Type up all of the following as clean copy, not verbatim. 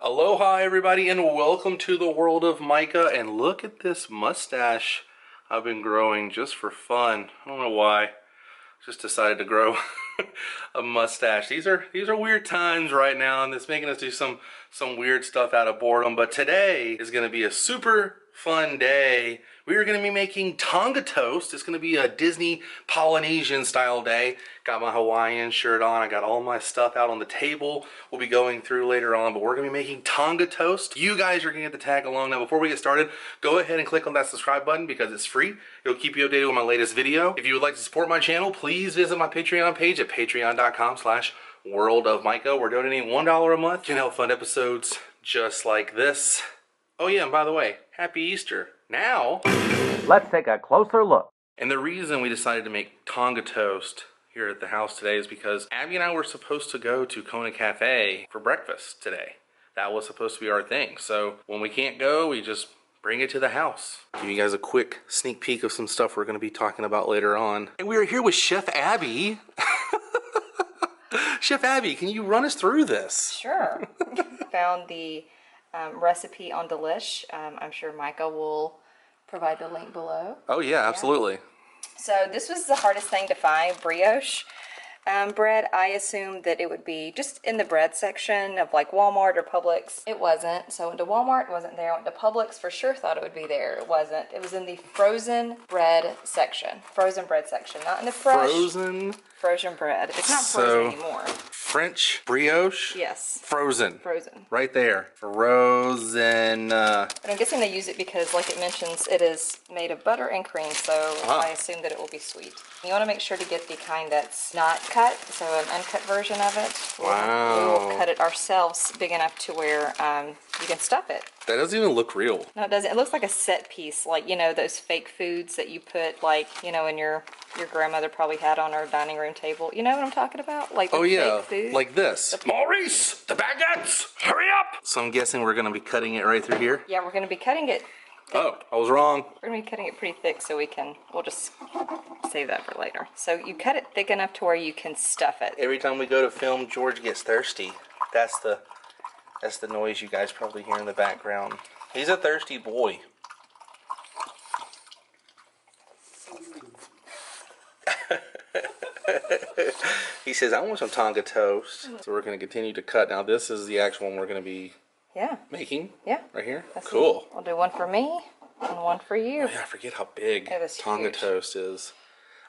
Aloha everybody and welcome to the World of Micah, and look at this mustache I've been growing just for fun. I don't know why. Just decided to grow a mustache. These are weird times right now, and it's making us do some weird stuff out of boredom, but today is going to be a super fun day. We are going to be making Tonga Toast. It's going to be a Disney Polynesian style day. Got my Hawaiian shirt on. I got all my stuff out on the table. We'll be going through later on, but we're going to be making Tonga Toast. You guys are going to get to tag along. Now, before we get started, go ahead and click on that subscribe button because it's free. It'll keep you updated with my latest video. If you would like to support my channel, please visit my Patreon page at patreon.com/World of Micah. We're donating $1 a month. You can help fund episodes just like this. Oh yeah, and by the way, Happy Easter. Now, let's take a closer look. And the reason we decided to make Tonga Toast here at the house today is because Abby and I were supposed to go to Kona Cafe for breakfast today. That was supposed to be our thing. So when we can't go, we just bring it to the house. Give you guys a quick sneak peek of some stuff we're going to be talking about later on. And we are here with Chef Abby. Chef Abby, can you run us through this? Sure. Found the recipe on Delish. I'm sure Micah will provide the link below. Oh yeah, absolutely. So this was the hardest thing to find, brioche bread. I assumed that it would be just in the bread section of like Walmart or Publix. It wasn't. So I went to Walmart, it wasn't there. I went to Publix, for sure thought it would be there. It wasn't. It was in the frozen bread section. Frozen bread section, not in the fresh. Frozen bread. It's not frozen anymore. French brioche? Yes. Frozen. Frozen. Right there. Frozen. But I'm guessing they use it because, like it mentions, it is made of butter and cream, so I assume that it will be sweet. You want to make sure to get the kind that's not cut, so an uncut version of it. Wow. We will cut it ourselves big enough to where you can stuff it. That doesn't even look real. No, it doesn't. It looks like a set piece, like, you know, those fake foods that you put, like, you know, in your grandmother probably had on her dining room table. You know what I'm talking about? Like the fake food. Like this. Maurice, the baguettes, hurry up! So I'm guessing we're going to be cutting it right through here? Yeah, we're going to be cutting it. Oh, I was wrong. We're going to be cutting it pretty thick so we'll just save that for later. So you cut it thick enough to where you can stuff it. Every time we go to film, George gets thirsty. That's the noise you guys probably hear in the background. He's a thirsty boy. He says, I want some Tonga Toast. So we're going to continue to cut. Now this is the actual one we're going to be making. Yeah. Right here? That's cool. I'll do one for me and one for you. Oh, yeah, I forget how big Tonga Toast is.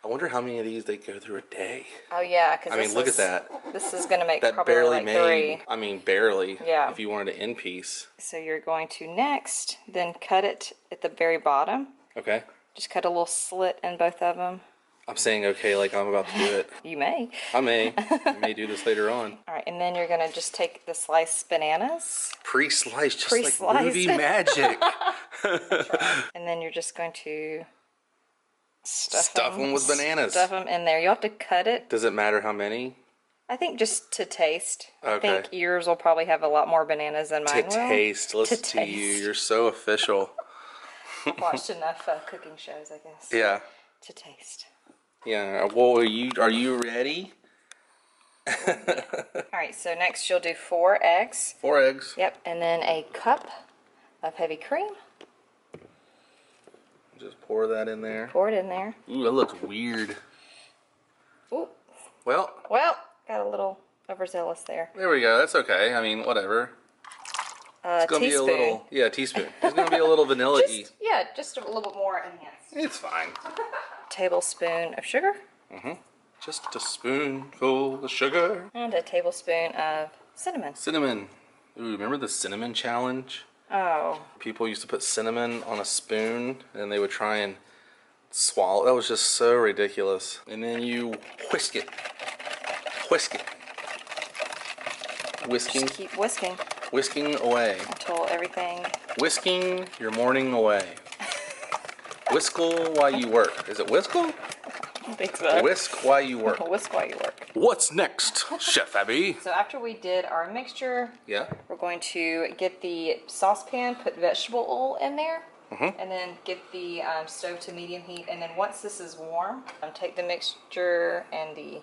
I wonder how many of these they go through a day. Oh yeah, because I mean, look at that. This is going to make that probably barely like made. 3. I mean, barely. Yeah. If you wanted an end piece. So you're going to next then cut it at the very bottom. Okay. Just cut a little slit in both of them. I'm saying okay like I'm about to do it. You may. I may. I may do this later on. All right, and then you're going to just take the sliced bananas. Pre-sliced, just like movie magic. And then you're just going to stuff them with bananas. Stuff them in there. You'll have to cut it. Does it matter how many? I think just to taste. Okay. I think yours will probably have a lot more bananas than mine will. Taste. Listen to you. You're so official. I've watched enough cooking shows, I guess. Yeah. To taste. Yeah. Well, are you ready? Alright, so next you'll do 4 eggs. 4 eggs. Yep, and then a cup of heavy cream. Just pour that in there. Pour it in there. Ooh, that looks weird. Ooh. Well, got a little overzealous there. There we go. That's okay. I mean, whatever. It's gonna teaspoon. be a little, teaspoon. It's gonna be a little vanilla-y. Just a little bit more enhanced. It's fine. Tablespoon of sugar. Just a spoonful of sugar. And a tablespoon of cinnamon. Cinnamon. Ooh, remember the cinnamon challenge? Oh. People used to put cinnamon on a spoon and they would try and swallow. That was just so ridiculous. And then you whisk it. Whisk it. Whisking. Just keep whisking. Whisking away. Until everything. Whisking your morning away. Whiskle while you work. Is it whiskle? I think so. Whisk while you work. Whisk while you work. What's next, Chef Abby? So after we did our mixture, yeah, we're going to get the saucepan, put vegetable oil in there, and then get the stove to medium heat. And then once this is warm, take the mixture and the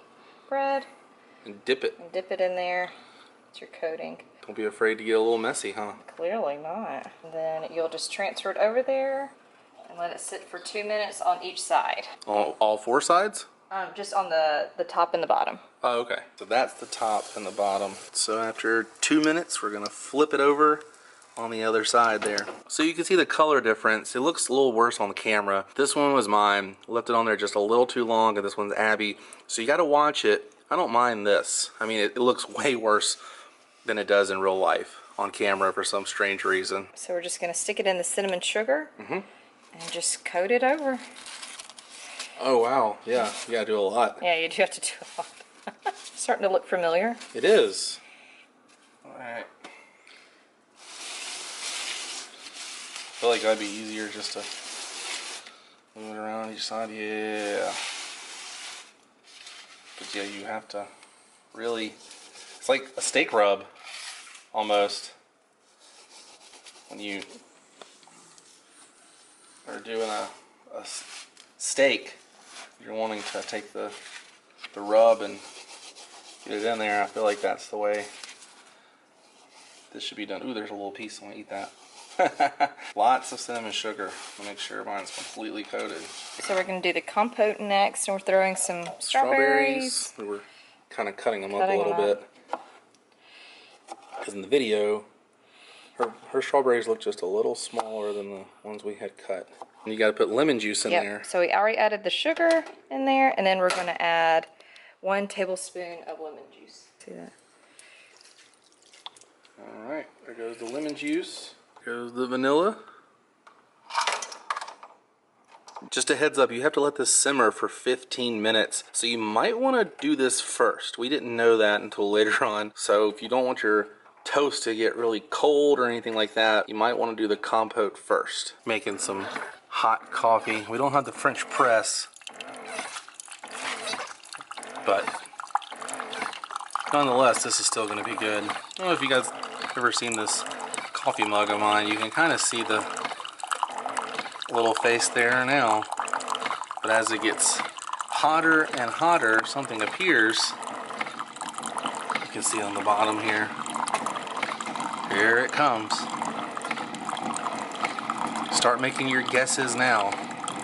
bread and dip it. and dip it in there. It's your coating. Don't be afraid to get a little messy, huh? Clearly not. And then you'll just transfer it over there and let it sit for 2 minutes on each side. All four sides? Just on the top and the bottom. Oh, okay. So that's the top and the bottom. So after 2 minutes, we're gonna flip it over on the other side there. So you can see the color difference. It looks a little worse on the camera. This one was mine. Left it on there just a little too long, and this one's Abby. So you gotta watch it. I don't mind this. I mean, it looks way worse than it does in real life on camera for some strange reason. So we're just gonna stick it in the cinnamon sugar and just coat it over. Oh wow, yeah, you gotta do a lot. Yeah, you do have to do a lot. Starting to look familiar. It is. Alright. I feel like that'd be easier just to move it around each side. Yeah. But yeah, you have to really, it's like a steak rub almost when you are doing a steak. You're wanting to take the rub and get it in there. I feel like that's the way this should be done. Ooh, there's a little piece. I'm gonna eat that. Lots of cinnamon sugar to make sure mine's completely coated. So we're going to do the compote next, and we're throwing some strawberries. We were kind of cutting them up a little bit. Because in the video, her strawberries look just a little smaller than the ones we had cut. And you got to put lemon juice in there. So we already added the sugar in there, and then we're going to add 1 tablespoon of lemon juice. See that? All right, there goes the lemon juice. Goes the vanilla. Just a heads up, you have to let this simmer for 15 minutes. So you might want to do this first. We didn't know that until later on. So if you don't want your toast to get really cold or anything like that, you might want to do the compote first. Making some hot coffee. We don't have the French press, but nonetheless, this is still going to be good. I don't know if you guys ever seen this coffee mug of mine. You can kind of see the little face there now, but as it gets hotter and hotter, something appears. You can see on the bottom here. Here it comes. Start making your guesses now.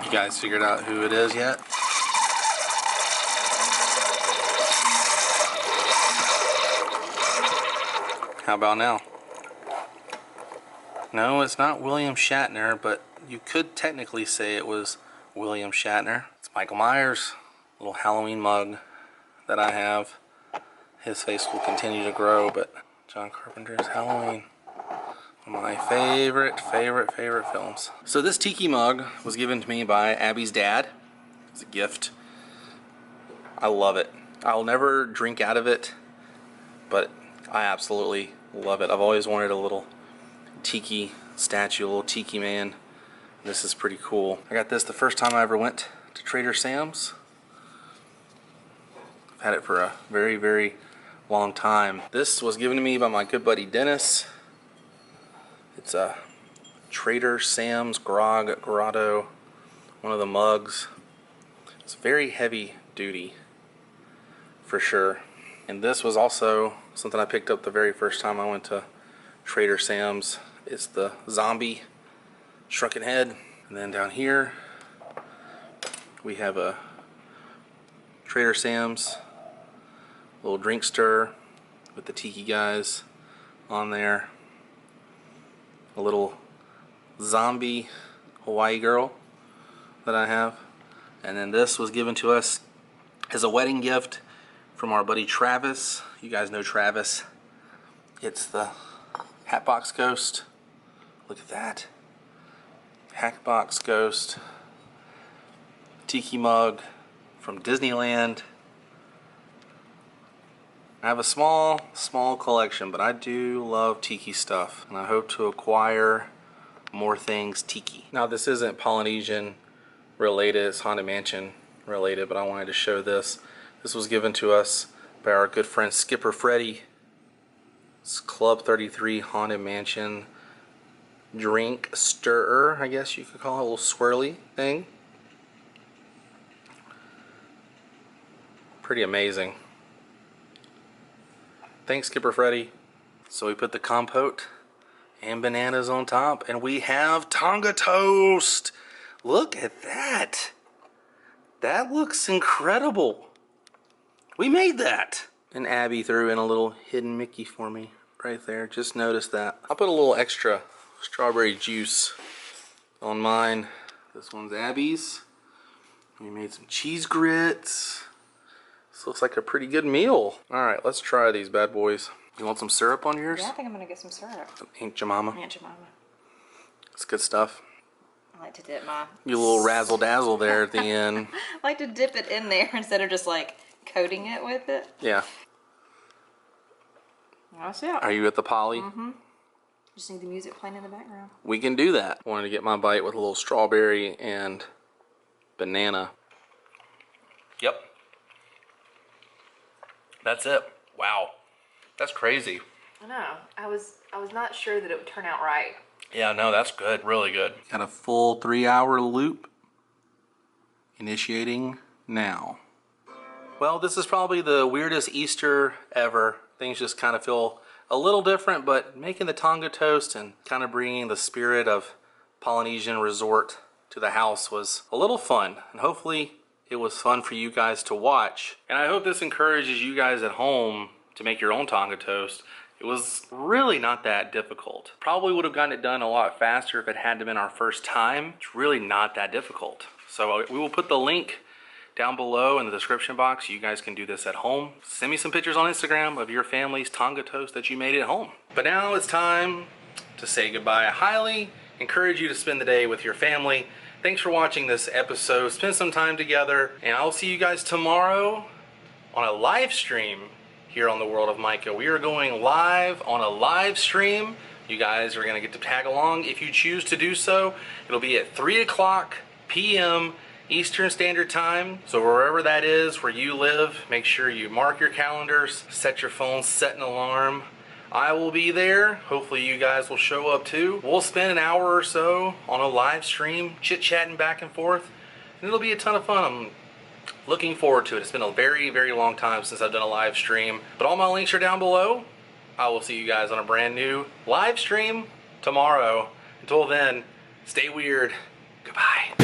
You guys figured out who it is yet? How about now? No, it's not William Shatner, but you could technically say it was William Shatner. It's Michael Myers, little Halloween mug that I have. His face will continue to grow, but John Carpenter's Halloween. One of my favorite films. So this tiki mug was given to me by Abby's dad. It's a gift. I love it. I'll never drink out of it, but I absolutely love it. I've always wanted a little tiki statue, a little tiki man. This is pretty cool. I got this the first time I ever went to Trader Sam's. I've had it for a very long time. This was given to me by my good buddy Dennis. It's a Trader Sam's Grotto, one of the mugs. It's very heavy duty for sure. And this was also something I picked up the very first time I went to Trader Sam's. It's the zombie shrunken head. And then down here we have a Trader Sam's little drink stir with the tiki guys on there. A little zombie Hawaii girl that I have. And then this was given to us as a wedding gift from our buddy Travis. You guys know Travis. It's the Hatbox Ghost. Look at that. Hatbox Ghost. Tiki mug from Disneyland. I have a small collection, but I do love tiki stuff, and I hope to acquire more things tiki. Now this isn't Polynesian related, it's Haunted Mansion related, but I wanted to show this. This was given to us by our good friend Skipper Freddy. It's Club 33 Haunted Mansion drink stirrer, I guess you could call it, a little swirly thing. Pretty amazing. Thanks, Skipper Freddy. So we put the compote and bananas on top, and we have Tonga Toast. Look at that. That looks incredible. We made that. And Abby threw in a little hidden Mickey for me right there. Just noticed that. I'll put a little extra strawberry juice on mine. This one's Abby's. We made some cheese grits. This looks like a pretty good meal. All right, let's try these bad boys. You want some syrup on yours? Yeah, I think I'm gonna get some syrup. Some Aunt Jemima. Aunt Jemima. It's good stuff. I like to dip my... You little razzle dazzle there at the end. I like to dip it in there instead of just like coating it with it. Yeah. That's it. Are you at the Poly? Mm-hmm. Just need the music playing in the background. We can do that. Wanted to get my bite with a little strawberry and banana. Yep. That's it. Wow. That's crazy. I know. I was not sure that it would turn out right. Yeah, no, that's good. Really good. Got a full 3-hour loop. Initiating now. Well, this is probably the weirdest Easter ever. Things just kind of feel a little different, but making the Tonga Toast and kind of bringing the spirit of Polynesian resort to the house was a little fun. And hopefully it was fun for you guys to watch. And I hope this encourages you guys at home to make your own Tonga Toast. It was really not that difficult. Probably would have gotten it done a lot faster if it hadn't been our first time. It's really not that difficult. So we will put the link down below in the description box. You guys can do this at home. Send me some pictures on Instagram of your family's Tonga Toast that you made at home. But now it's time to say goodbye. I highly encourage you to spend the day with your family. Thanks for watching this episode. Spend some time together, and I'll see you guys tomorrow on a live stream here on the World of Micah. We are going live on a live stream. You guys are gonna get to tag along if you choose to do so. It'll be at 3:00 p.m. Eastern Standard Time. So wherever that is where you live, make sure you mark your calendars, set your phone, set an alarm. I will be there. Hopefully you guys will show up too. We'll spend an hour or so on a live stream, chit-chatting back and forth, and it'll be a ton of fun. I'm looking forward to it. It's been a very, very long time since I've done a live stream, but all my links are down below. I will see you guys on a brand new live stream tomorrow. Until then, stay weird. Goodbye.